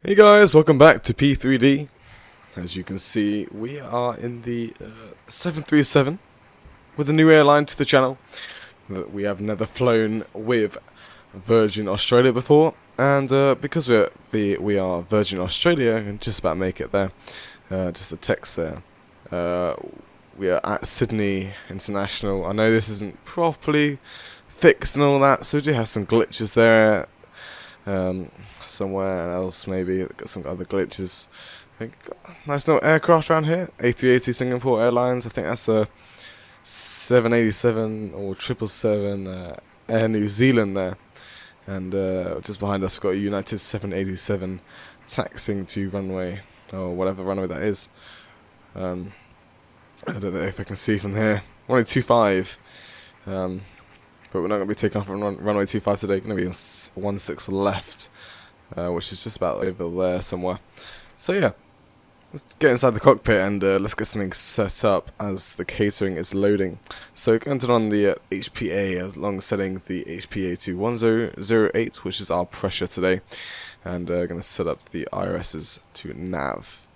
Hey guys, welcome back to P3D. As you can see, we are in the 737 with a new airline to the channel that we have never flown with Virgin Australia before, and because we are Virgin Australia, I can just about make it there. Just the text there. We are at Sydney International. I know this isn't properly fixed and all that, so we do have some glitches there. Somewhere else maybe got some other glitches. I think nice little aircraft around here. A380 Singapore Airlines. I think that's a 787 or 777 Air New Zealand there. And just behind us we've got a United 787 taxiing to runway or whatever runway that is. I don't know if I can see from here. Runway 25. But we're not going to be taking off on runway 25 today. Going to be in 16 left, which is just about over there somewhere. So yeah, let's get inside the cockpit and let's get something set up as the catering is loading. So going to turn on the HPA along setting the HPA to 1008, which is our pressure today, and going to set up the IRSs to nav.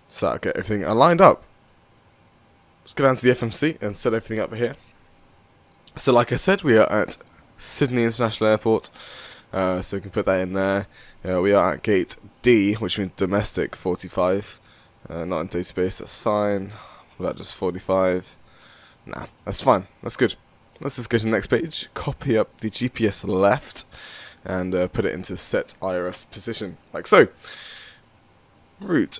So I'll get everything lined up. Let's go down to the FMC and set everything up here. So like I said, we are at Sydney International Airport, so we can put that in there. We are at gate D, which means domestic 45, not in database, that's fine. What about just 45? Nah, that's fine, that's good. Let's just go to the next page, copy up the GPS left, and put it into set IRS position, like so. Route.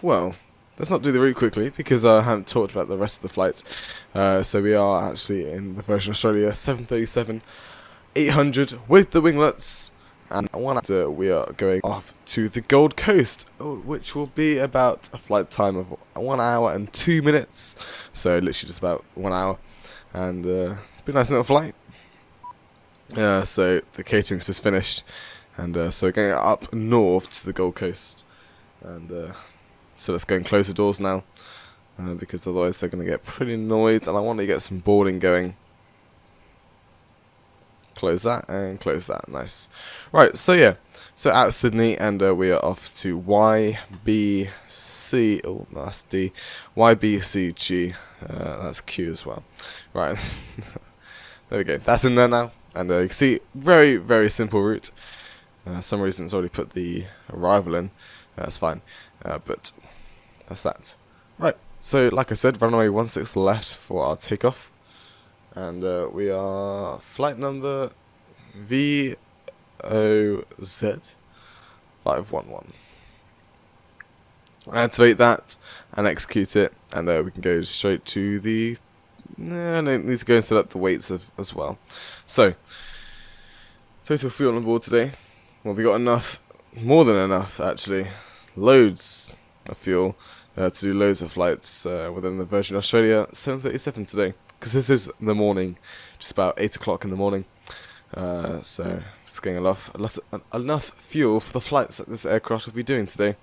Well, let's not do the route quickly because I haven't talked about the rest of the flights. So we are actually in the Virgin Australia 737-800 with the winglets, and we are going off to the Gold Coast, which will be about a flight time of 1 hour and 2 minutes. So literally just about 1 hour, and be a nice little flight. So the catering's just finished, and so we're going up north to the Gold Coast, and so let's go and close the doors now, because otherwise they're going to get pretty annoyed, and I want to get some boarding going. Close that and close that, nice. Right, so yeah, so at Sydney, and we are off to YBC, oh no, that's D, YBCG, that's Q as well. Right, there we go, that's in there now, and you can see, very, very simple route. Some reason it's already put the arrival in, that's fine, but that's that. Right, so like I said, runway 16 left for our takeoff. And we are flight number VOZ-511. Activate that and execute it, and we can go straight to the... No, need to go and set up the weights as well. So, total fuel on board today. Well, we got enough, more than enough actually, loads of fuel to do loads of flights within the Virgin Australia 737 today, because this is the morning, just about 8 o'clock in the morning. So just getting enough fuel for the flights that this aircraft will be doing today.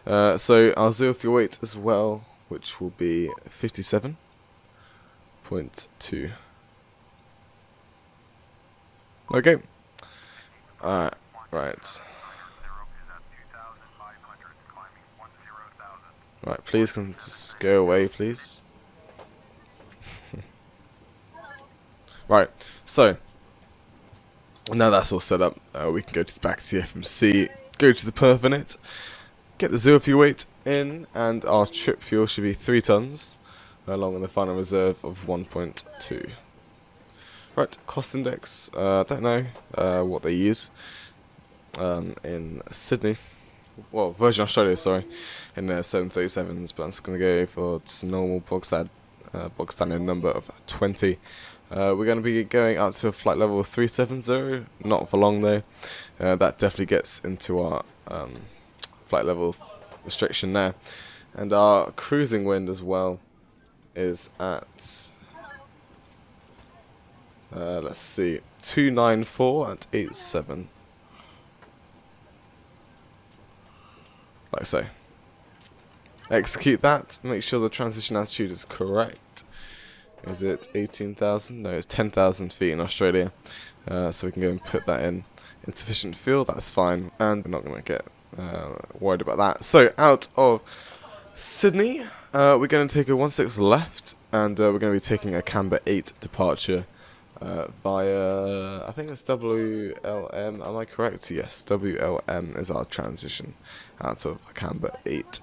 So our zero fuel weight as well, which will be 57.2. Okay. Right. Right, please can just go away, please. Right, so now that's all set up, we can go back to the FMC, go to the perf in it, get the zero fuel weight in, and our trip fuel should be 3 tons, along with the final reserve of 1.2. Right, cost index, don't know what they use in Sydney. Well, Virgin Australia, sorry, in 737s, but I'm just going to go for normal bog standard number of 20. We're going to be going up to a flight level of 370, not for long though. That definitely gets into our flight level restriction there. And our cruising wind as well is at, let's see, 294 at 87. Like so. Execute that, make sure the transition attitude is correct, Is it 18,000? No, it's 10,000 feet in Australia. So we can go and put that in insufficient fuel. That's fine, and we're not going to get worried about that. So out of Sydney, we're going to take a 16 left, and we're going to be taking a Camber 8 departure via, I think it's WLM, am I correct? Yes, WLM is our transition out of Camber 8.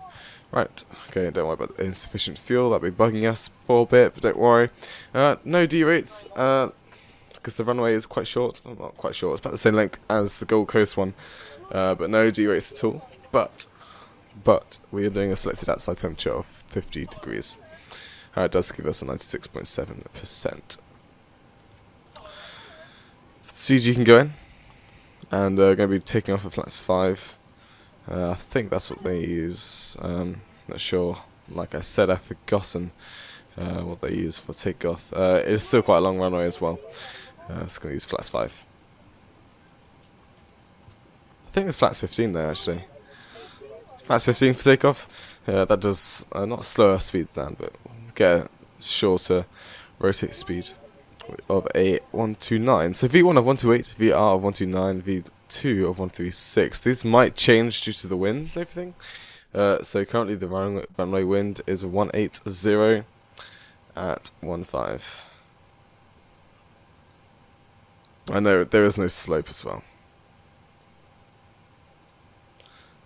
Right, okay, don't worry about the insufficient fuel, that'll be bugging us for a bit, but don't worry. No D-rates, because the runway is quite short. Well, not quite short, it's about the same length as the Gold Coast one, but no D-rates at all. But we are doing a selected outside temperature of 50 degrees. It does give us a 96.7%. CG can go in, and we're going to be taking off at flaps 5. I think that's what they use. Not sure. Like I said, I've forgotten what they use for takeoff. It's still quite a long runway as well. It's going to use flaps 5. I think it's flaps 15 there actually. Flaps 15 for takeoff. That does not slow our speeds down, but get a shorter rotate speed of a 129. So V1 of 128, VR of 129, V2 of 136. These might change due to the winds and everything. So currently the runway wind is 180 at 15. I know there is no slope as well.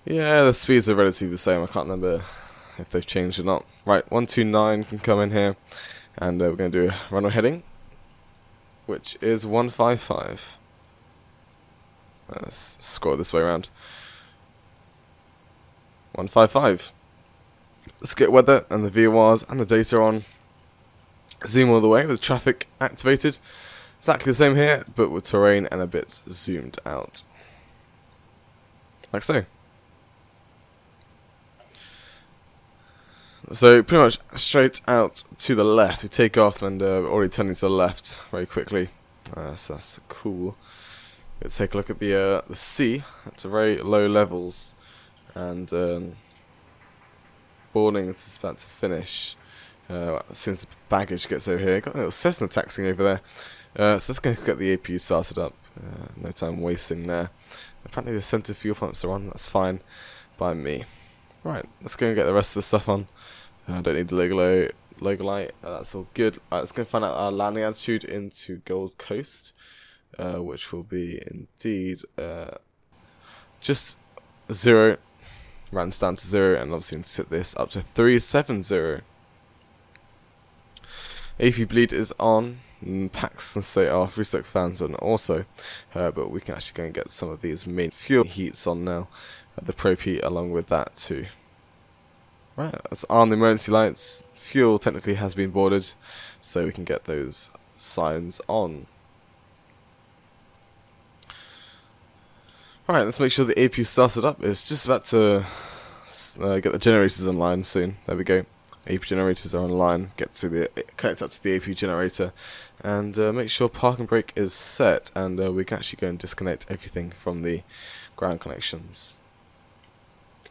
Yeah, the speeds are relatively the same. I can't remember if they've changed or not. Right, 129 can come in here, and we're going to do a runway heading, which is 155. Let's scroll this way around. 155. Let's get weather and the VORs and the data on. Zoom all the way with traffic activated. Exactly the same here, but with terrain and a bit zoomed out. Like so. So pretty much straight out to the left. We take off and we're already turning to the left very quickly. So that's cool. Let's take a look at the sea at very low levels, and boarding is about to finish. As soon as the baggage gets over here, got a little Cessna taxiing over there. So let's go get the APU started up. No time wasting there. Apparently the center fuel pumps are on. That's fine by me. Right, let's go and get the rest of the stuff on. I don't need the logo light. That's all good. Let's go find out our landing altitude into Gold Coast, which will be indeed just 0. Runs down to 0, and obviously set this up to 370. AP bleed is on. Packs and stay off. Restock fans on also, but we can actually go and get some of these main fuel heats on now. The Prep heat along with that too. Right, let's arm the emergency lights. Fuel technically has been boarded, so we can get those signs on. Alright, let's make sure the APU started up. It's just about to get the generators online soon. There we go. APU generators are online. Connect up to the APU generator, and make sure park and brake is set, and we can actually go and disconnect everything from the ground connections.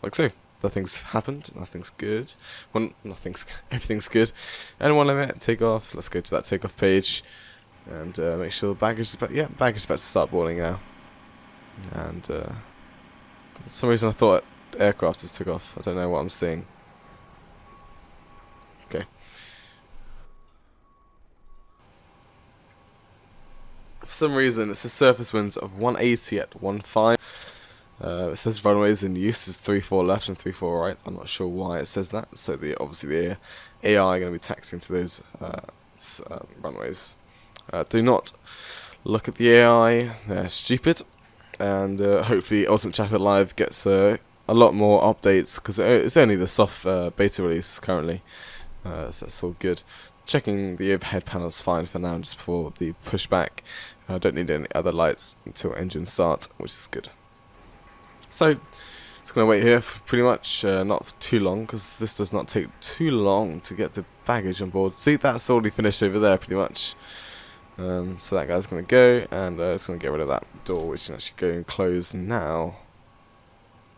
Like so. Nothing's happened. Nothing's good. Well, everything's good. N1 limit. Take off. Let's go to that takeoff page, and make sure the baggage is about. Yeah, baggage is about to start boarding now. And for some reason I thought aircraft just took off. I don't know what I'm seeing. Okay. For some reason it says surface winds of 180 at 15. It says runways in use is 34 left and 34 right. I'm not sure why it says that. So obviously the AI are going to be taxiing to those runways. Do not look at the AI. They're stupid. And hopefully Ultimate Chapter Live gets a lot more updates, because it's only the soft beta release currently. So that's all good. Checking the overhead panels fine for now, just before the pushback. I don't need any other lights until engine start, which is good. So, just going to wait here for pretty much not for too long, because this does not take too long to get the baggage on board. See, that's already finished over there pretty much. So that guy's going to go, and it's going to get rid of that door, which can actually go and close now.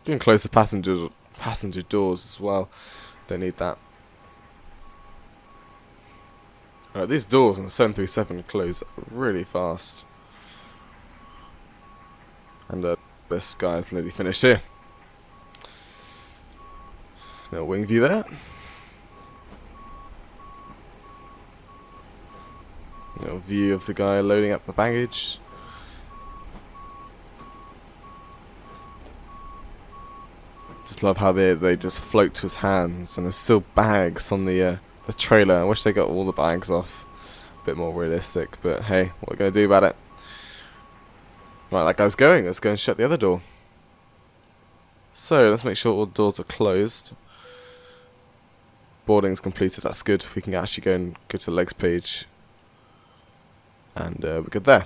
You can close the passenger doors as well. Don't need that. These doors on the 737 close really fast. And this guy's nearly finished here. Little wing view there. Little view of the guy loading up the baggage. Just love how they just float to his hands, and there's still bags on the trailer. I wish they got all the bags off. A bit more realistic, but hey, what are we gonna do about it? Right, that guy's going. Let's go and shut the other door. So let's make sure all the doors are closed. Boarding's completed. That's good. We can actually go to the legs page, and we're good there.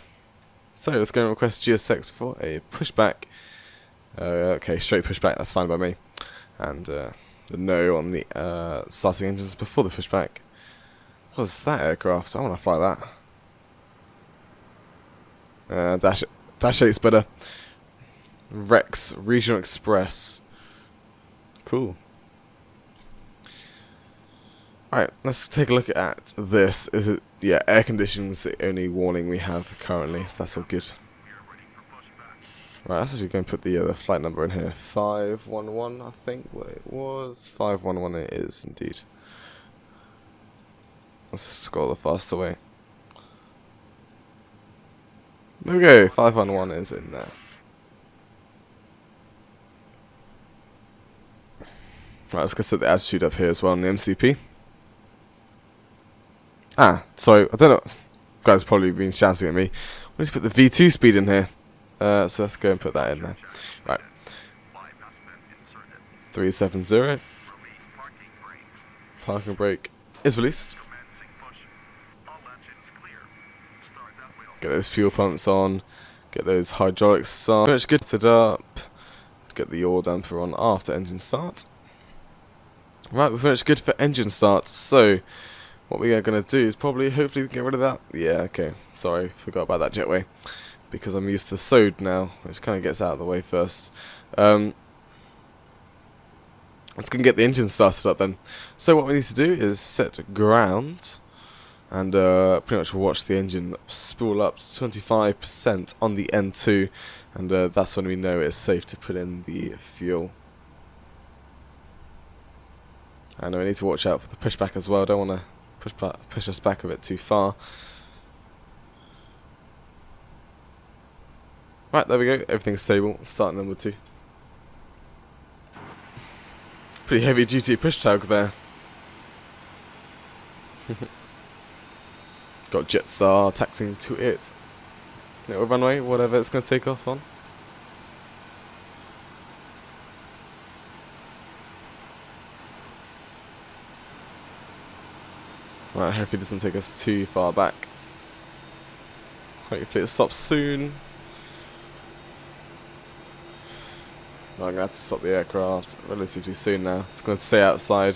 So let's go and request GSX for a pushback. Okay, straight pushback, that's fine by me. And the no on the starting engines before the pushback. What was that aircraft? I want to fly that. Dash 8's better. Rex, Regional Express. Cool. Alright, let's take a look at this. Is it, yeah, air conditions the only warning we have currently, so that's all good. Right, let's actually go and put the flight number in here. 511, I think what it was. 511 it is, indeed. Let's scroll the faster way. There we go, 511 is in there. Right, let's go set the altitude up here as well on the MCP. So, I don't know. You guys have probably been shouting at me. We need to put the V2 speed in here. So let's go and put that in there. Right. 370. Parking brake is released. Get those fuel pumps on. Get those hydraulics on. Pretty much good. Set up. Get the yaw damper on after engine start. Right, we're pretty much good for engine start. So what we are going to do is probably, hopefully we can get rid of that. Yeah, okay. Sorry, forgot about that jetway. Because I'm used to SOD now, which kind of gets out of the way first. Let's go and get the engine started up then. So what we need to do is set ground, and pretty much watch the engine spool up to 25% on the N2, and that's when we know it's safe to put in the fuel. And we need to watch out for the pushback as well. Don't want to push us back a bit too far. Right, there we go. Everything's stable. Starting number 2. Pretty heavy duty push tug there. Got Jetstar taxiing to it. Little runway, whatever it's going to take off on. Right, hopefully it doesn't take us too far back. Hopefully it stops soon. I'm going to have to stop the aircraft relatively soon now. It's going to stay outside.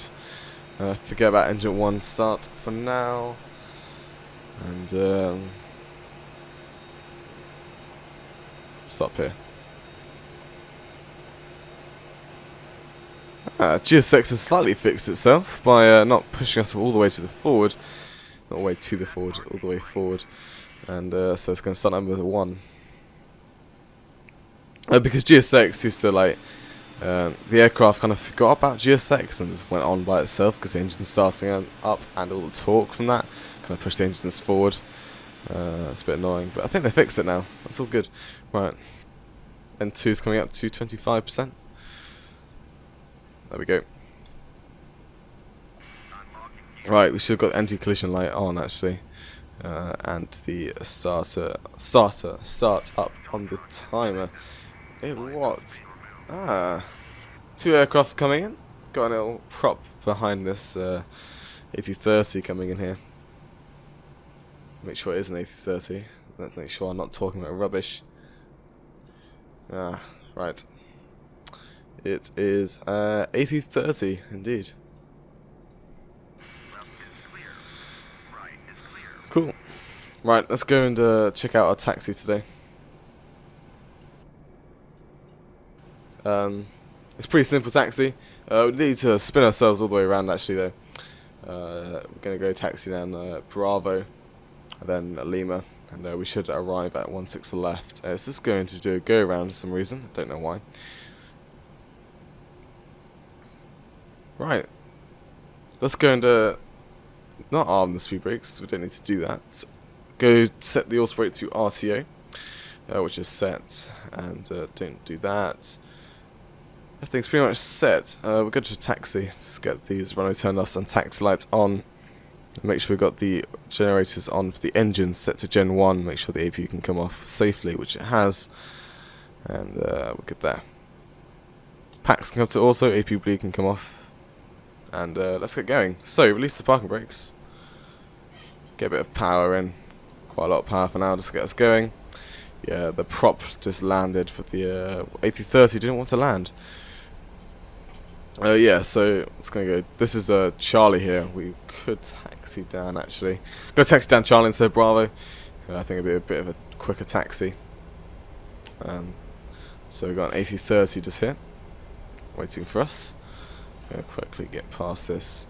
Forget about engine 1 start for now. And stop here. GSX has slightly fixed itself by not pushing us all the way to the forward. Not all the way to the forward, all the way forward. And so it's going to start number 1. Because GSX used to like, the aircraft kind of forgot about GSX and just went on by itself because the engine's starting up and all the torque from that kind of pushed the engines forward. It's a bit annoying, but I think they fixed it now. That's all good. Right, N2's coming up to 25%. There we go. Right, we should have got the anti-collision light on actually. And the start up on the timer. What? 2 aircraft coming in. Got a little prop behind this A330 coming in here. Make sure it is an A330. Let's make sure I'm not talking about rubbish. Right. It is A330 indeed. Cool. Right, let's go and check out our taxi today. It's a pretty simple taxi. We need to spin ourselves all the way around actually though. We're going to go taxi down Bravo, and then Lima, and we should arrive at 16 left. It's just going to do a go around for some reason, I don't know why. Right, let's go and not arm the speed brakes, we don't need to do that. So go set the auto brake to RTO, which is set, and don't do that. Everything's pretty much set. We'll go to taxi, just get these runway turn-offs and taxi lights on. Make sure we've got the generators on for the engines set to Gen 1, make sure the APU can come off safely, which it has, and we're good there. Packs can come to also, APU bleed can come off, and let's get going. So, release the parking brakes, get a bit of power in, quite a lot of power for now, just to get us going. Yeah, the prop just landed, but the A330 didn't want to land. Yeah, so it's gonna go. This is Charlie here. We could taxi down actually. Go taxi down Charlie instead of Bravo. I think it'd be a bit of a quicker taxi. So we've got an A330 just here, waiting for us. Gonna quickly get past this.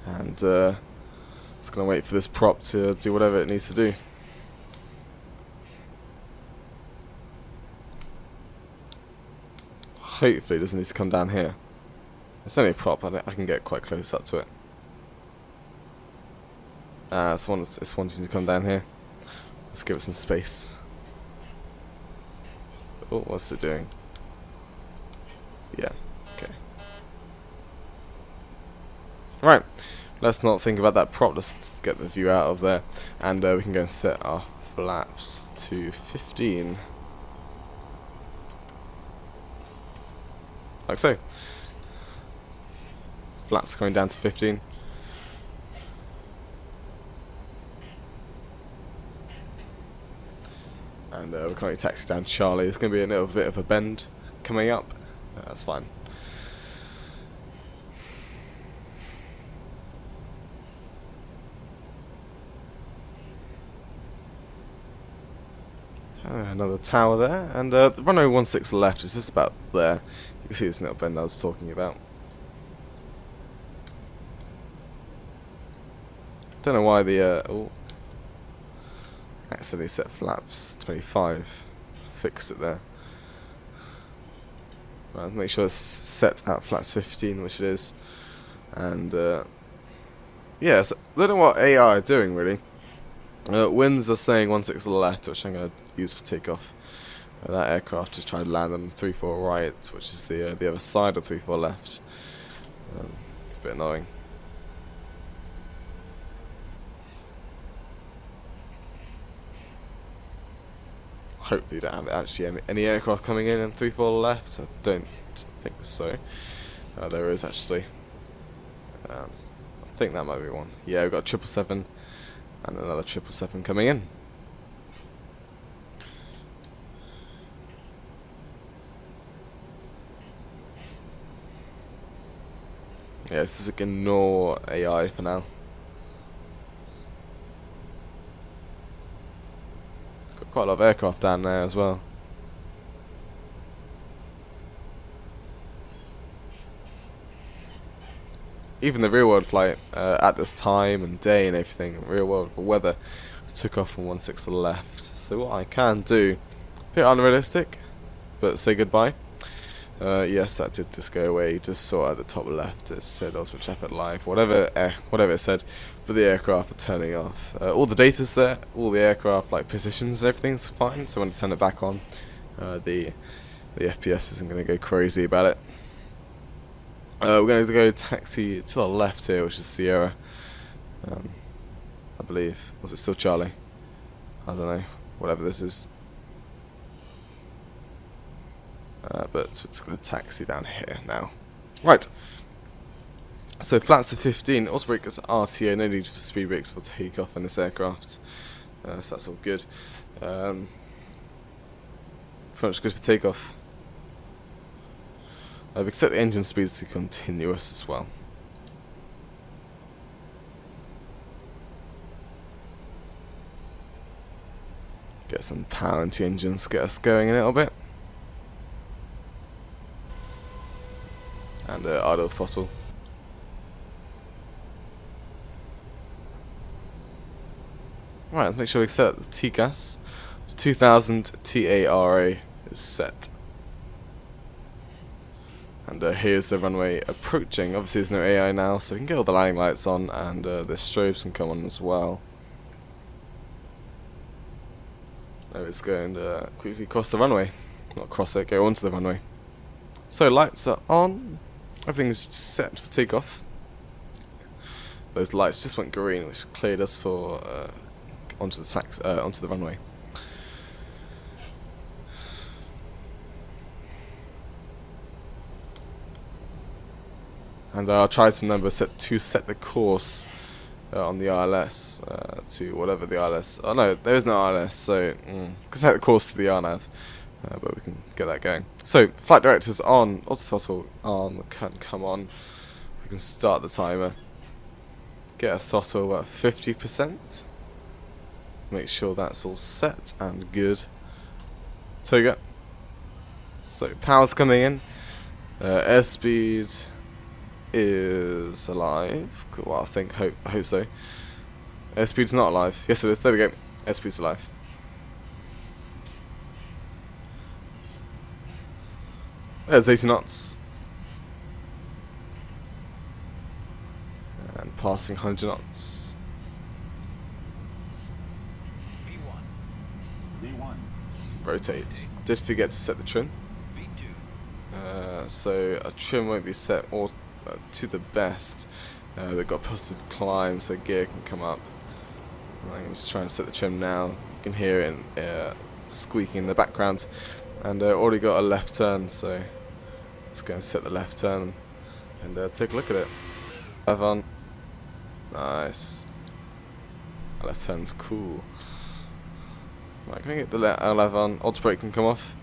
And it's gonna wait for this prop to do whatever it needs to do. Hopefully it doesn't need to come down here. It's only a prop, I can get quite close up to it. It's wanting to come down here. Let's give it some space. Oh, what's it doing? Yeah, okay. Right, let's not think about that prop, let's get the view out of there. And we can go and set our flaps to 15. Like so. Flaps going down to 15. And we're currently taxiing down Charlie. There's going to be a little bit of a bend coming up. That's fine. Another tower there. And the runway 16 left is just about there. You can see this little bend I was talking about. Don't know why the accidentally set flaps 25. Fix it there. Right, make sure it's set at flaps 15, which it is. And yeah, so I don't know what AI are doing really. Winds are saying 16 left, which I'm going to use for takeoff. That aircraft just tried to land on 34 right, which is the other side of 34 left. A bit annoying. Hopefully you don't have actually any aircraft coming in 34 left. I don't think so. There is actually. I think that might be one. Yeah, we've got 777 and another 777 coming in. Yeah, this is ignore AI for now. Got quite a lot of aircraft down there as well. Even the real world flight at this time and day and everything, real world weather, took off from 16 left. So what I can do, a bit unrealistic, but say goodbye. Yes, that did just go away. You just saw at the top left it said Oswald Traffic Live, whatever it said, but the aircraft are turning off. All the data's there, all the aircraft like positions and everything's fine, so when I turn it back on, the FPS isn't going to go crazy about it. We're going to go taxi to the left here, which is Sierra. I believe. Was it still Charlie? I don't know. Whatever this is. But it's going to taxi down here now. Right. So flats to 15. Also brake is RTO. No need for speed brakes for takeoff in this aircraft. So that's all good. Pretty much good for takeoff. We can set the engine speeds to continuous as well. Get some power into the engines, get us going a little bit. idle throttle. Right, let's make sure we set the TCAS. 2000 TARA is set. And here's the runway approaching. Obviously there's no AI now, so we can get all the landing lights on, and the strobes can come on as well. Now it's going to quickly cross the runway. Not cross it, go onto the runway. So lights are on. Everything's set for takeoff. Those lights just went green, which cleared us for onto the runway. And I'll try to set the course on the ILS to whatever the ILS. Oh no, there is no ILS, so can set the course to the RNAV, but we can get that going. So flight director's on, auto throttle on, the curtain come on. We can start the timer. Get a throttle about 50%. Make sure that's all set and good. Toga. So power's coming in. Airspeed is alive. Well, I hope so. Airspeed's not alive. Yes, it is. There we go. Airspeed's alive. There's 80 knots. And passing 100 knots. V1. Rotate. Did forget to set the trim. So a trim won't be set or to the best. They've got positive climb, so gear can come up. I'm just trying to set the trim now. You can hear it squeaking in the background. And already got a left turn, so let's go and set the left turn and take a look at it. Left on. Nice. Left turn's cool. Right, can I get the left on? Auto brake can come off.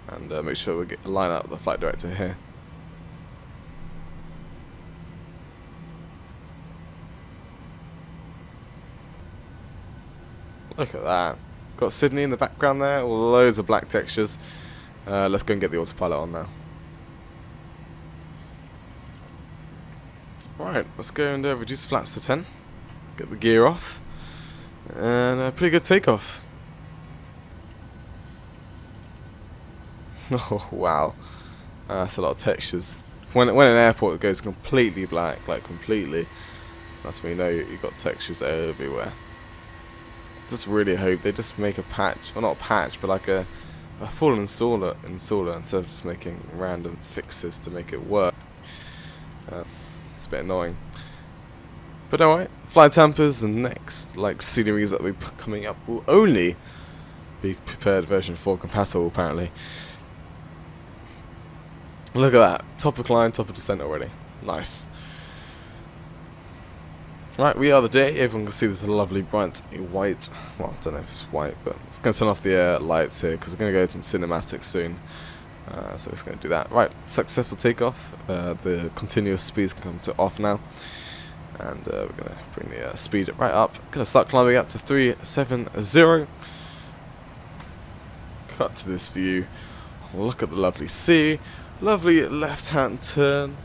And make sure we line up the flight director here. Look at that. Got Sydney in the background there, loads of black textures. Let's go and get the autopilot on now. Right, let's go and reduce flaps to 10. Get the gear off. And a pretty good takeoff. Oh wow, that's a lot of textures. When an airport goes completely black, like completely, that's when you know you've got textures everywhere. Just really hope they just make a patch, well not a patch, but like a full installer instead of just making random fixes to make it work. It's a bit annoying. But alright, flight tampers and next sceneries that will be coming up will only be prepared version 4 compatible apparently. Look at that. Top of climb, top of descent already. Nice. Right, we are the day. Everyone can see this lovely bright white. Well, I don't know if it's white, but it's going to turn off the lights here because we're going to go to cinematics soon. So it's going to do that. Right, successful takeoff. The continuous speeds can come to off now. And we're going to bring the speed right up. Going to start climbing up to 370. Cut to this view. Look at the lovely sea. Lovely left-hand turn,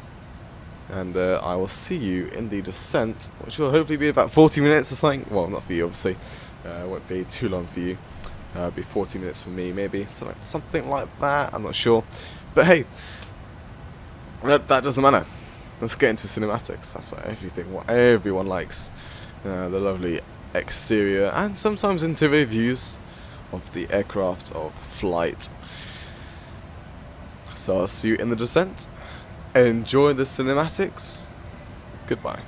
and I will see you in the descent, which will hopefully be about 40 minutes or something. Well, not for you, obviously. It won't be too long for you. It'll be 40 minutes for me, maybe. So something like that. I'm not sure. But hey, that doesn't matter. Let's get into cinematics. That's what everyone likes. The lovely exterior and sometimes interior views of the aircraft of flight. So I'll see you in the descent. Enjoy the cinematics. Goodbye.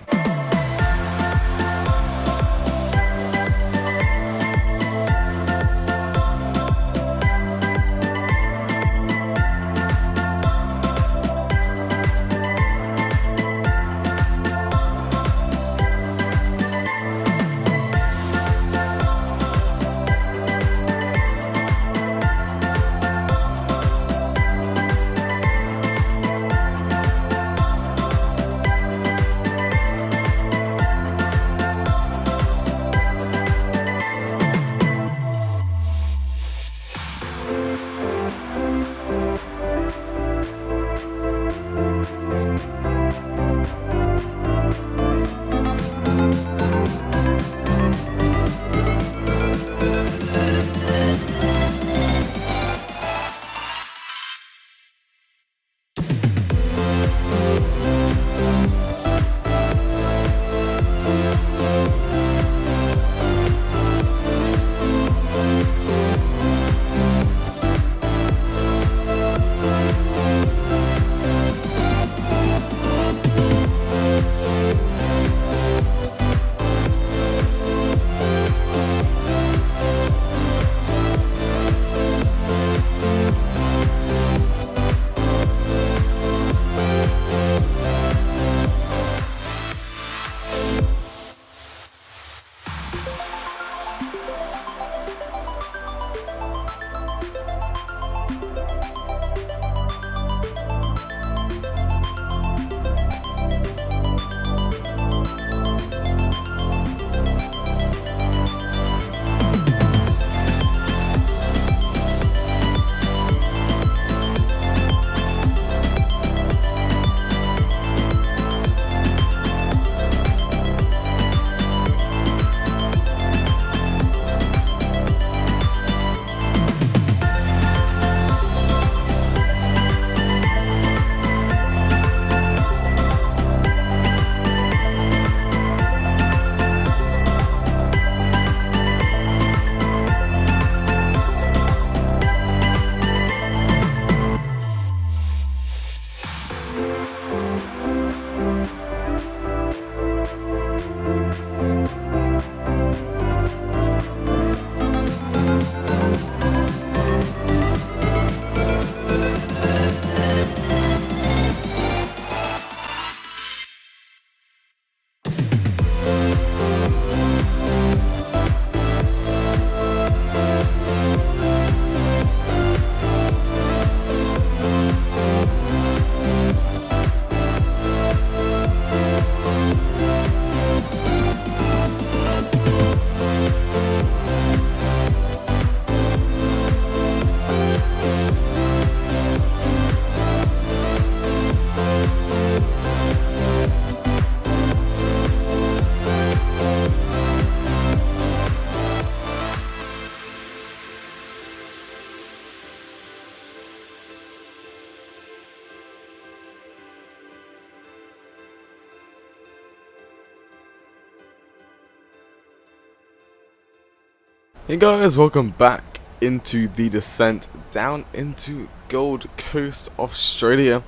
Hey guys, welcome back into the descent down into Gold Coast, Australia,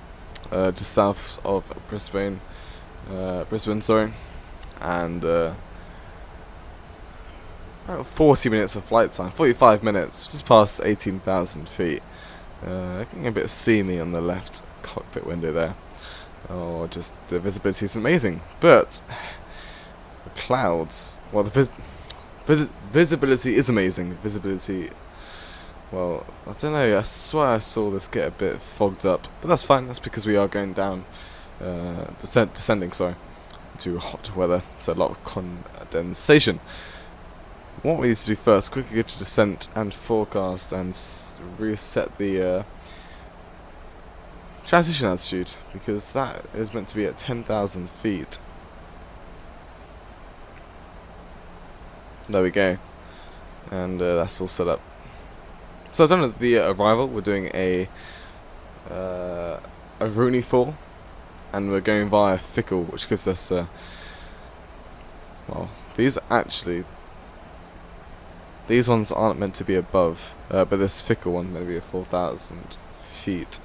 just south of Brisbane, sorry, and about 40 minutes of flight time, 45 minutes, just past 18,000 feet. Getting a bit seamy on the left cockpit window there. Oh, just the visibility is amazing, but the clouds, well, the visibility is amazing. Visibility, well, I don't know, I swear I saw this get a bit fogged up, but that's fine. That's because we are going down, descending, sorry, to hot weather, so a lot of condensation. What we need to do first, quickly go to descent and forecast and reset the transition altitude, because that is meant to be at 10,000 feet. There we go, and that's all set up. So I've done the arrival. We're doing a Rooney fall, and we're going via Fickle, which gives us well, these ones aren't meant to be above, but this Fickle one may be at 4,000 feet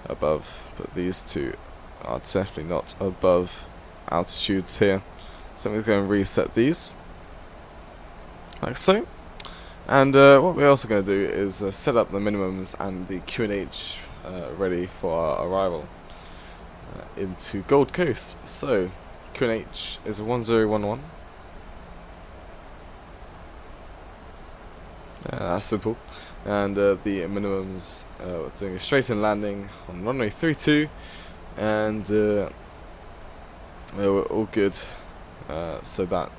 above, but these two are definitely not above altitudes here. So I'm going to go and reset these, like so. And what we're also going to do is set up the minimums and the QNH ready for our arrival into Gold Coast. So QNH is 1011. That's simple. And the minimums, we're doing a straight-in landing on runway 32, and we're all good. So that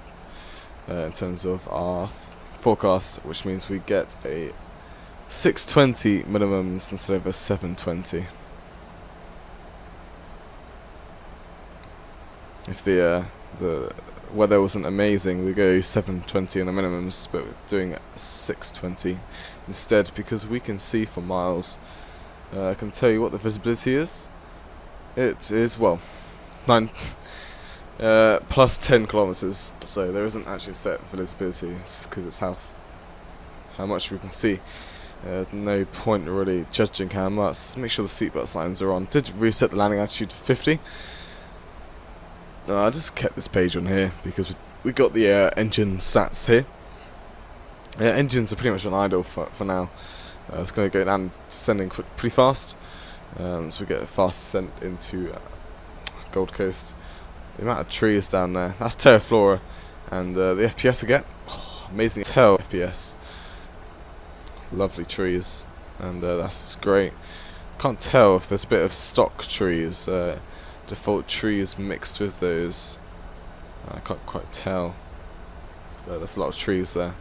in terms of our forecast, which means we get a 620 minimums instead of a 720. If the weather wasn't amazing, we go 720 on the minimums, but we're doing 620 instead because we can see for miles. I can tell you what the visibility is. It is, well, 9 plus 10 kilometers, so there isn't actually a set visibility, because it's how much we can see. No point really judging how much. Make sure the seatbelt signs are on. Did reset the landing altitude to 50. I just kept this page on here because we got the engine stats here. Engines are pretty much on idle for now. It's going to go down descending pretty fast, so we get a fast descent into Gold Coast. The amount of trees down there, that's Terraflora, and the FPS I get, amazing FPS. Lovely trees, and that's just great. Can't tell if there's a bit of stock trees, default trees mixed with those. I can't quite tell, but there's a lot of trees there.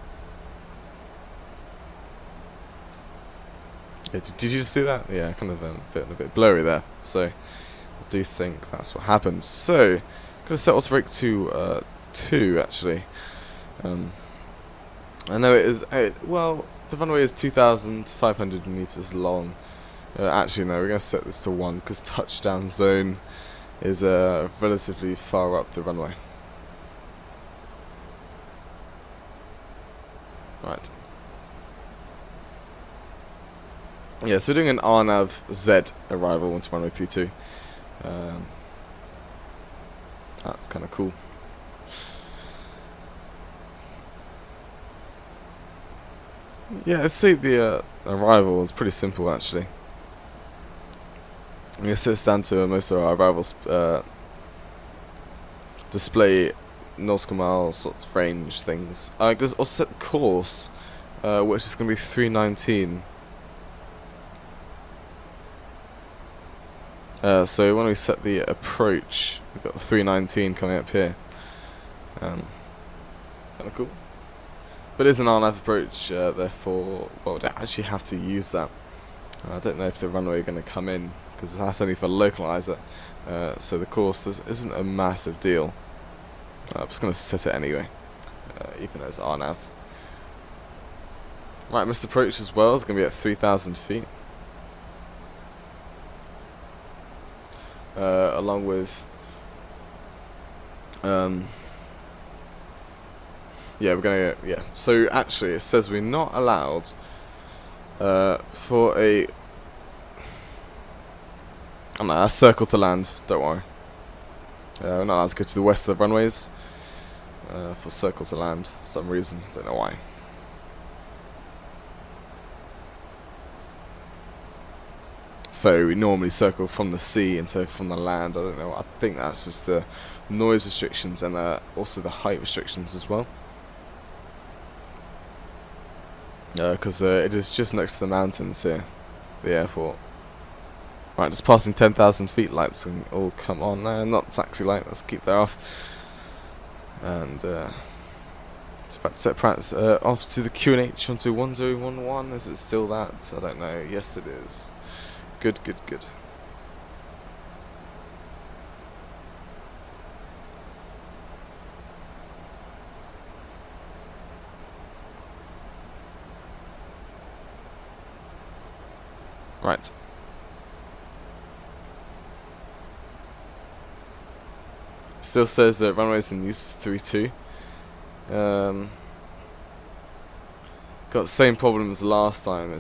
Yeah, did you just see that? Yeah, kind of a bit blurry there. So I do think that's what happens. So I'm gonna set auto brake to 2 actually. I know it is. Well, the runway is 2,500 meters long. Actually, no, we're gonna set this to 1 because touchdown zone is relatively far up the runway. Right. Yeah, so we're doing an RNAV Z arrival onto runway 32. That's kind of cool. Yeah, let's see, the arrival is pretty simple actually. I'm going to set this down to most of our arrivals display nautical miles sort of range things. I'm going to also set the course, which is going to be 319. So when we set the approach, we've got the 319 coming up here. Kind of cool. But it is an RNAV approach, therefore, well, we don't actually have to use that. I don't know if the runway is going to come in, because that's only for localizer. So the course isn't a massive deal. I'm just going to set it anyway, even though it's RNAV. Right, missed approach as well is going to be at 3,000 feet. Along with Yeah, we're gonna yeah. So actually, it says we're not allowed for a a circle to land. Don't worry. We're not allowed to go to the west of the runways for circle to land for some reason. Don't know why. So we normally circle from the sea instead of from the land. I don't know. I think that's just the noise restrictions and also the height restrictions as well. Because it is just next to the mountains here, the airport. Right, just passing 10,000 feet. Lights can all come on. No, not taxi light. Let's keep that off. And it's about to set Pratt's off to the QNH onto 1011. Is it still that? I don't know. Yes, it is. Good, good, good. Right. Still says runways in use 3-2. Got the same problem as last time.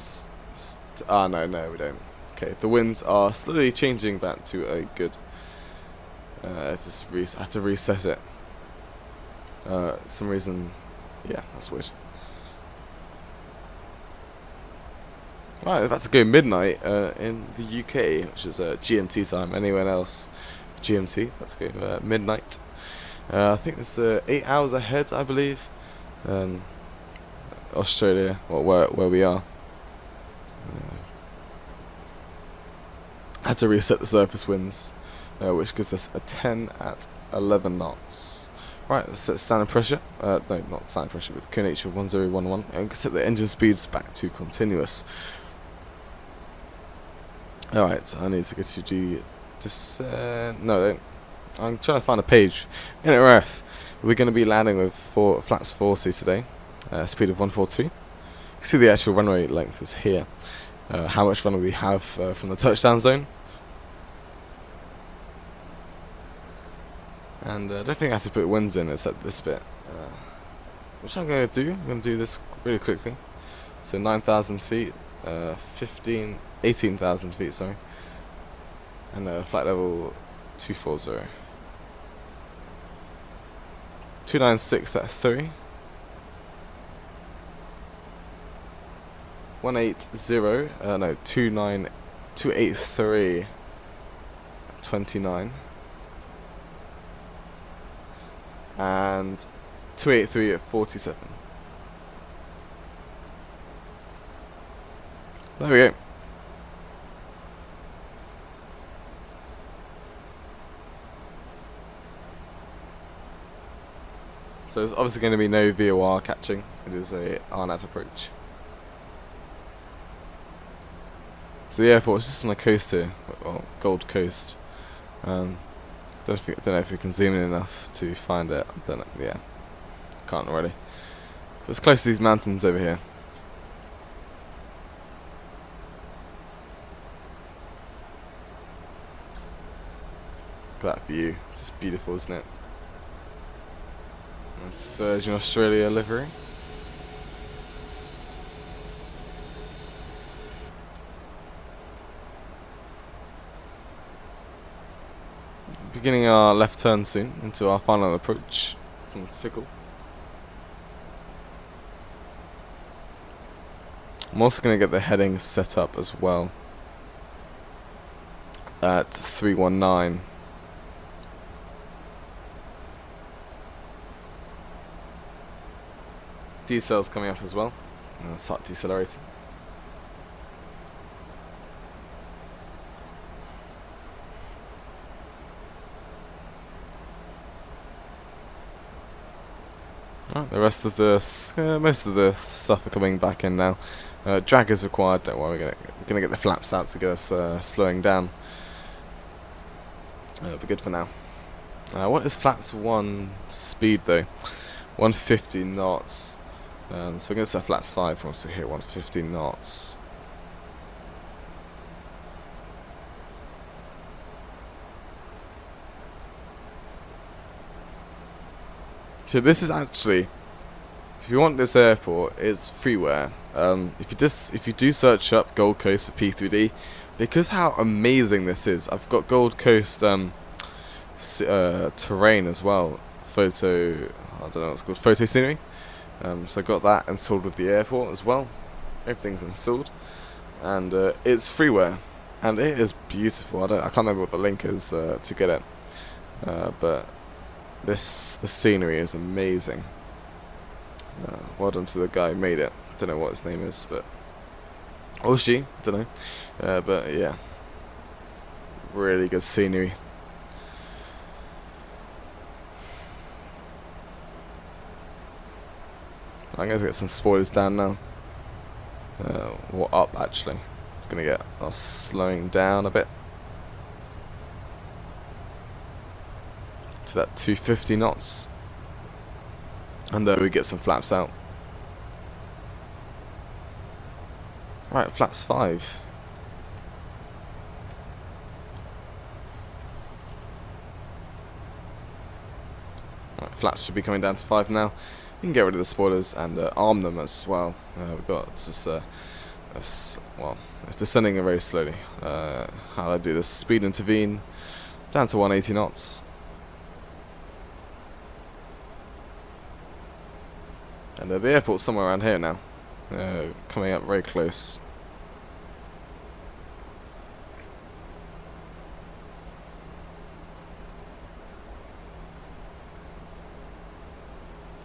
No, we don't. Okay, the winds are slowly changing back to a good. I had to reset it. Some reason, yeah, that's weird. Right, we're about to go midnight in the UK, which is GMT time. Anyone else? GMT. Let's go midnight. I think it's 8 hours ahead, I believe. Australia, where we are. Had to reset the surface winds, which gives us a 10 at 11 knots. Right, let's set standard pressure. No, not standard pressure, with QNH of 1011, and set the engine speeds back to continuous. Alright, I need to get to no, I'm trying to find a page. In RF, we're going to be landing with flaps 4C today, speed of 142. You can see the actual runway length is here. How much runway we have from the touchdown zone. And I don't think I have to put winds in, it's at this bit. Which I'm going to do. I'm going to do this really quickly. So 9,000 feet, 18,000 feet, sorry. And flight level 240. 296 at 3. 180, no, 283 29. And 283 at 47. There we go. So there's obviously going to be no VOR catching. It is a RNAV approach. So the airport is just on the coast here, well, Gold Coast. Don't know if we can zoom in enough to find it. I don't know. Yeah, can't really. But it's close to these mountains over here. Look at that view. It's just beautiful, isn't it? Nice Virgin Australia livery. Beginning our left turn soon into our final approach from Fickle. I'm also going to get the heading set up as well at 319. Decels coming up as well. Start decelerating. Right, the rest of the most of the stuff are coming back in now. Drag is required. Don't worry, we're gonna get the flaps out to get us slowing down. It'll be good for now. What is flaps 1 speed though? 150 knots. So we're gonna set flaps 5 for us to hit 150 knots. So this is actually if you want this airport, it's freeware. If you do search up Gold Coast for P3D, because how amazing this is. I've got Gold Coast terrain as well. I don't know what it's called, photo scenery. So I got that installed with the airport as well. Everything's installed, and it's freeware, and it is beautiful. I can't remember what the link is to get it, but the scenery is amazing. Well done to the guy who made it. Don't know what his name is, but or she, don't know. But yeah, really good scenery. I'm going to get some spoilers down now. Or up, actually. Going to get us slowing down a bit. To that 250 knots. And we get some flaps out. Right, flaps 5. Right, flaps should be coming down to 5 now. We can get rid of the spoilers and arm them as well. We've got just well, it's descending very slowly. How do I do this? Speed intervene down to 180 knots. And the airport's somewhere around here now. Coming up very close.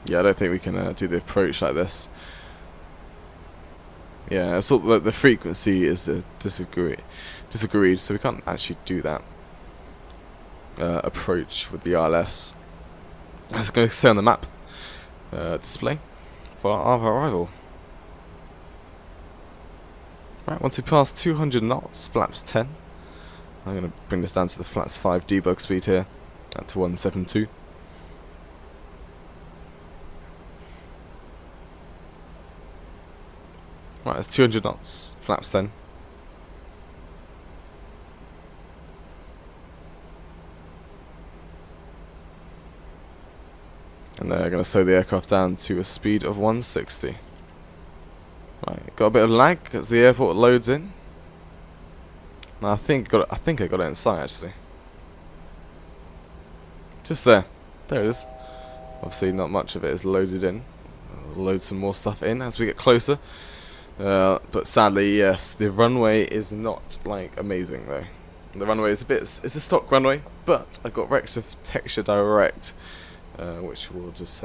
Yeah, I don't think we can do the approach like this. Yeah, I thought that the frequency is disagreed, so we can't actually do that approach with the RLS. Let's go say on the map display for our arrival. Right, once we pass 200 knots, flaps 10. I'm going to bring this down to the flaps 5 debug speed here, at to 172. Right, it's 200 knots, flaps 10. And they're going to slow the aircraft down to a speed of 160. Right, got a bit of lag as the airport loads in. Now I think I got it in sight actually. Just there. There it is. Obviously not much of it is loaded in. I'll load some more stuff in as we get closer. But sadly, yes, the runway is not like amazing though. The runway is it's a stock runway, but I got Rex Texture Direct, which will just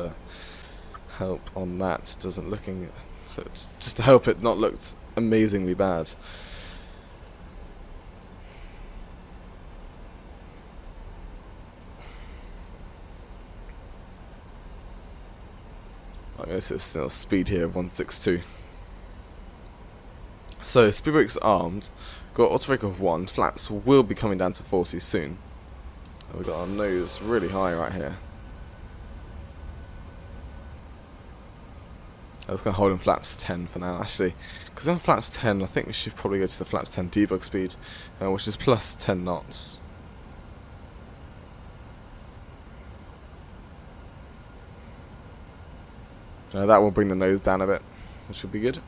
help on that. Doesn't looking so just to help it not look amazingly bad. I guess it's still speed here of 162. So, speed brake's armed, got auto brake of 1, flaps will be coming down to 40 soon. We've got our nose really high right here. I was going to hold in flaps 10 for now actually, because on flaps 10 I think we should probably go to the flaps 10 debug speed, which is plus 10 knots. That will bring the nose down a bit, which should be good.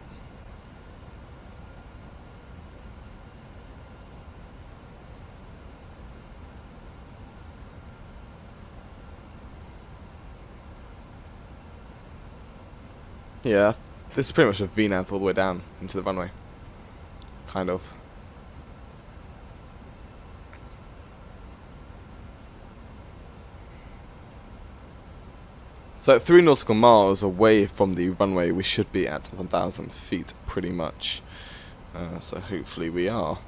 Yeah, this is pretty much a V-nav all the way down into the runway. Kind of. So 3 nautical miles away from the runway we should be at 1,000 feet pretty much. So hopefully we are.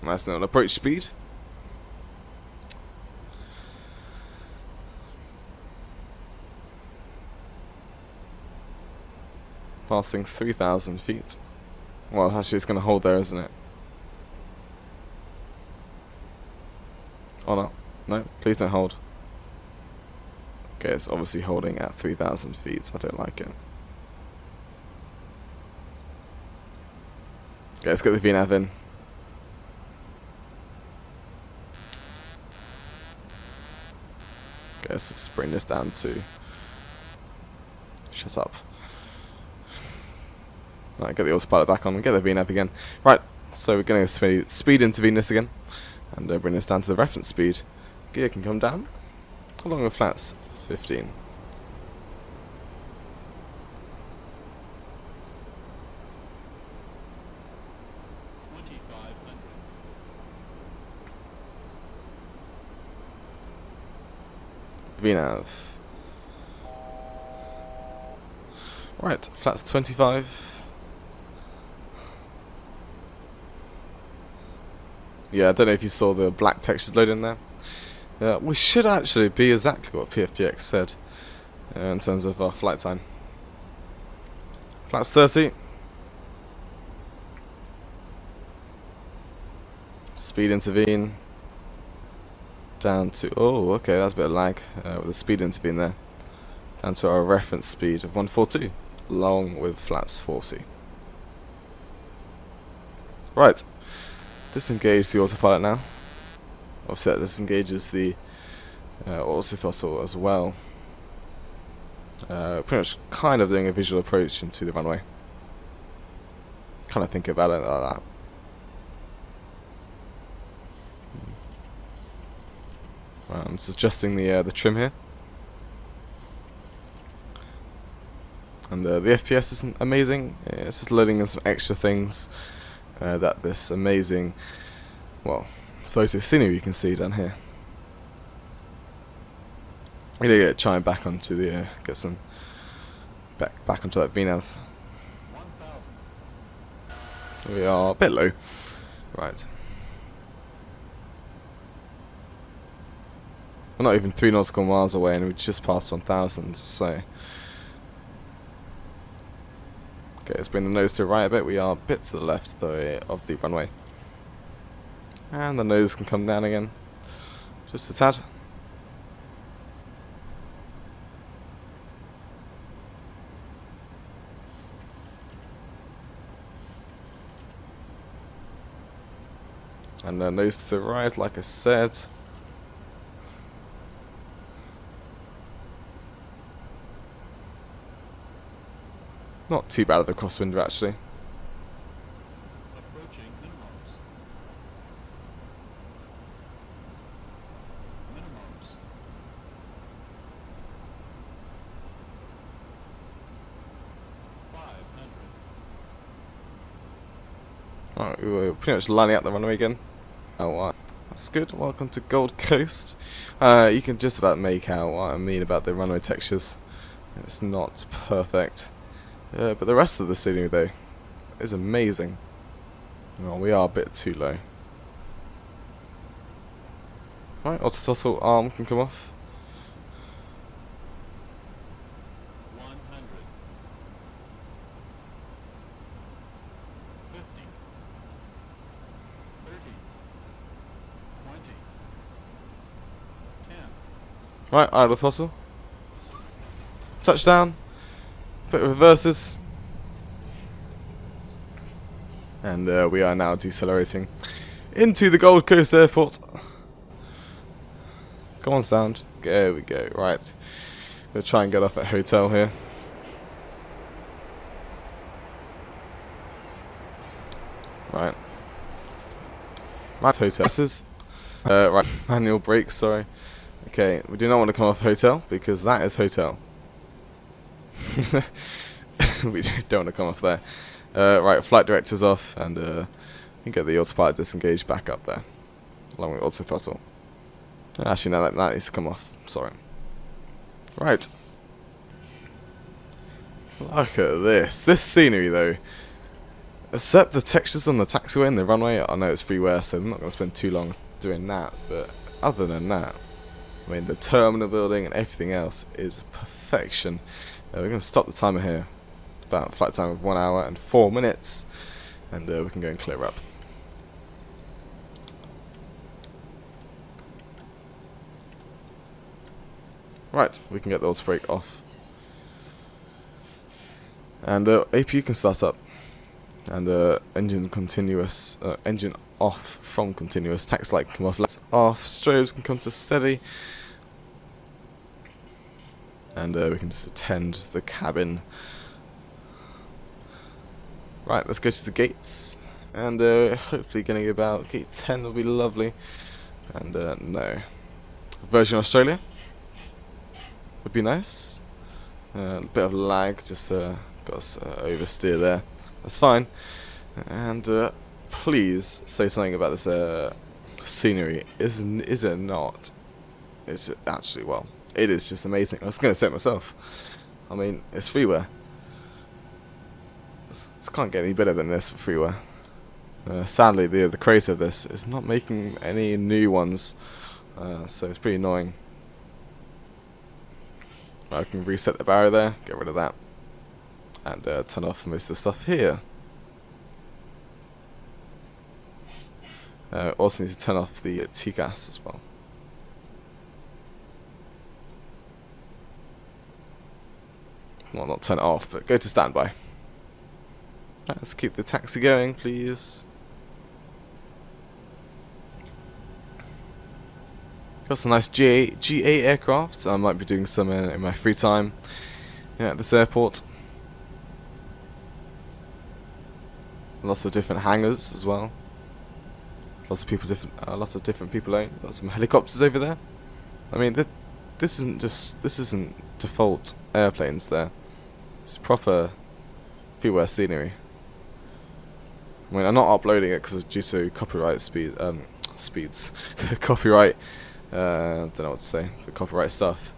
Nice little approach speed. Passing 3,000 feet. Well, actually it's going to hold there, isn't it? Oh no. No, please don't hold. Okay, it's obviously holding at 3,000 feet. I don't like it. Okay, let's get the VNAV in. Okay, let's bring this down to... Shut up. Right, get the autopilot back on and get the VNAV again. Right, so we're going to speed intervene this again. And bring this down to the reference speed. Gear can come down. Along with flats 15. VNAV. Right, flats 25. Yeah, I don't know if you saw the black textures load in there. We should actually be exactly what PFPX said in terms of our flight time. Flats 30. Speed intervene. Down to, oh, okay, that's a bit of lag with the speed intervene there. Down to our reference speed of 142, along with flaps 40. Right, disengage the autopilot now. Obviously that disengages the auto throttle as well. Pretty much kind of doing a visual approach into the runway. Kind of think about it like that. I'm just adjusting the trim here, and the FPS isn't amazing. It's just loading in some extra things that this amazing, well, photo scenery you can see down here. I'm gonna get trying back onto the get some back onto that VNAV. We are a bit low, right? We're not even 3 nautical miles away and we just passed 1,000, so... Okay, let's bring the nose to the right a bit. We are a bit to the left though of the runway. And the nose can come down again. Just a tad. And the nose to the right, like I said. Not too bad at the crosswind actually. Approaching minimums. Minimums. 500. Alright, we're pretty much lining up the runway again. Oh, wow. That's good. Welcome to Gold Coast. You can just about make out what I mean about the runway textures. It's not perfect. But the rest of the scenery though is amazing. Well, we are a bit too low. Right, auto throttle arm can come off. 100. 50. 30. 20. 10. Right, idle throttle. Touchdown. Bit of reverses. And we are now decelerating into the Gold Coast Airport. Come on, sound. There we go. Right. We'll try and get off at hotel here. Right. That's hotel. This is right. Manual brakes, sorry. Okay, we do not want to come off hotel because that is hotel. We don't want to come off there. Right, flight director's off, and you can get the autopilot disengaged back up there, along with auto throttle. Actually, no, that needs to come off. Sorry. Right. Look at this. This scenery, though. Except the textures on the taxiway and the runway. I know it's freeware, so I'm not going to spend too long doing that. But other than that, I mean, the terminal building and everything else is perfection. We're going to stop the timer here. About flight time of 1 hour and 4 minutes. And we can go and clear up. Right, we can get the auto brake off. And APU can start up. And engine continuous, engine off from continuous. Tax light can come off. Let's off. Strobes can come to steady. and we can just attend the cabin. Right, let's go to the gates, and hopefully getting about gate 10 will be lovely. And no, Virgin Australia would be nice. A bit of lag, just got us oversteer there. That's fine. And please say something about this scenery. Is it not? It's actually, well, it is just amazing. I was going to say it myself. I mean, it's freeware. This can't get any better than this for freeware. Sadly, the creator of this is not making any new ones, so it's pretty annoying. I can reset the barrier there, get rid of that, and turn off most of the stuff here. Also need to turn off the T-gas as well. Well, not turn it off, but go to standby. Right, let's keep the taxi going, please. Got some nice GA aircraft. I might be doing some in my free time at this airport. Lots of different hangars as well. Lots of different people own. Got some helicopters over there. I mean, this isn't default airplanes there. It's proper freeware scenery. I mean, I'm not uploading it because it's due to copyright speeds. Copyright. Don't know what to say for copyright stuff.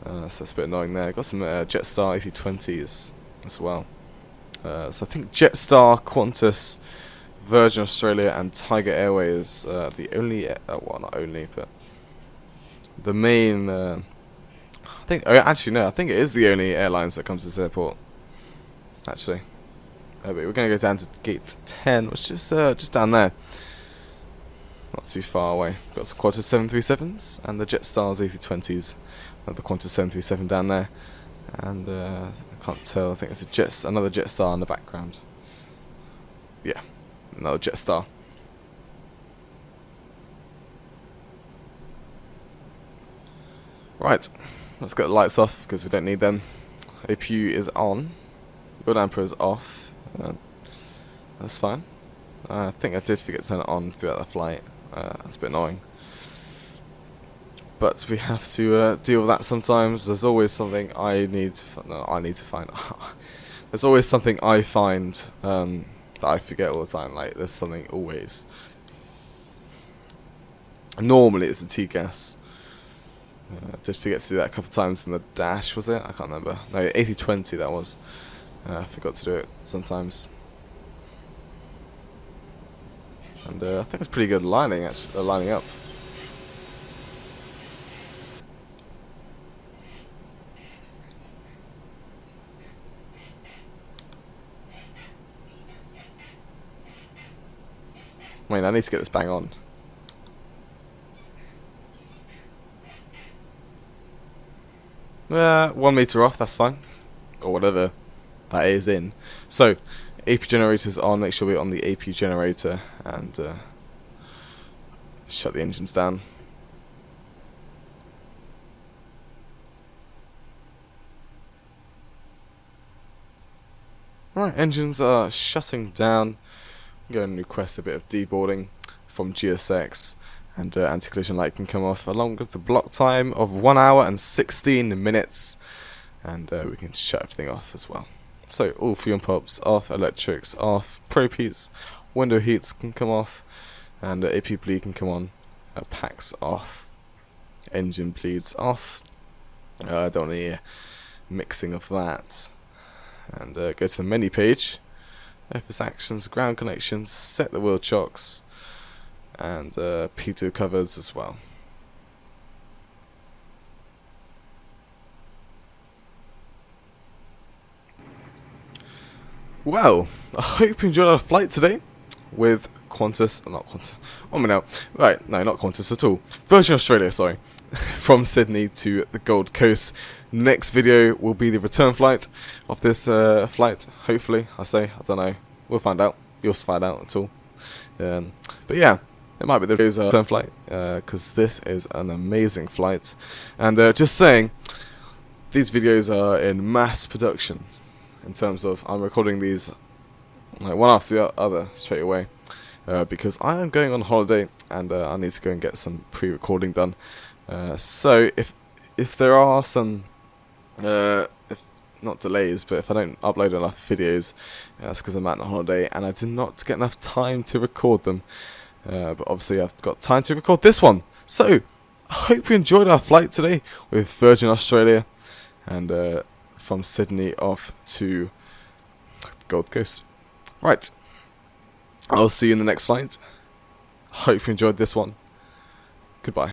So that's a bit annoying there. Got some Jetstar A320s as well. So I think Jetstar, Qantas, Virgin Australia, and Tiger Airways the only, well, not only, but the main. I think. Oh, actually, no. I think it is the only airlines that comes to this airport. Actually, but we're going to go down to gate 10, which is just down there. Not too far away. Got some Qantas 737s and the Jetstars A320s. The Qantas 737 down there, and I can't tell. I think it's another Jetstar in the background. Yeah, another Jetstar. Right, let's get the lights off because we don't need them. APU is on. Build damper is off. That's fine. I think I did forget to turn it on throughout the flight. That's a bit annoying. But we have to deal with that sometimes. There's always something I need to find. There's always something I find that I forget all the time. Like, there's something always. Normally it's the T-gas. Did forget to do that a couple of times in the dash, was it? I can't remember. No, 80-20 that was. I forgot to do it sometimes. And I think it's pretty good lining up. I mean, I need to get this bang on. Yeah, 1 meter off, that's fine. Or whatever that is in. So, AP generator's on, make sure we're on the AP generator, and shut the engines down. Right, engines are shutting down. I'm going to request a bit of deboarding from GSX, and anti-collision light can come off along with the block time of 1 hour and 16 minutes, and we can shut everything off as well. So all fuel pumps off, electrics off, prop heats, window heats can come off, and AP bleed can come on, packs off, engine bleeds off. I don't want any mixing of that. And go to the menu page, FS actions, ground connections, set the wheel chocks, and P2 covers as well. Well, I hope you enjoyed our flight today with Qantas, not Qantas, right, no, not Qantas at all, Virgin Australia, sorry, from Sydney to the Gold Coast. Next video will be the return flight of this flight, hopefully, I don't know, we'll find out, you'll find out at all. But yeah, it might be the return flight, because this is an amazing flight, and just saying, these videos are in mass production, in terms of I'm recording these like one after the other straight away, because I am going on holiday and I need to go and get some pre-recording done. So if there are some if not delays, but if I don't upload enough videos, that's because I'm out on holiday and I did not get enough time to record them. But obviously I've got time to record this one. So I hope you enjoyed our flight today with Virgin Australia, and from Sydney off to Gold Coast. Right, I'll see you in the next flight. Hope you enjoyed this one. Goodbye.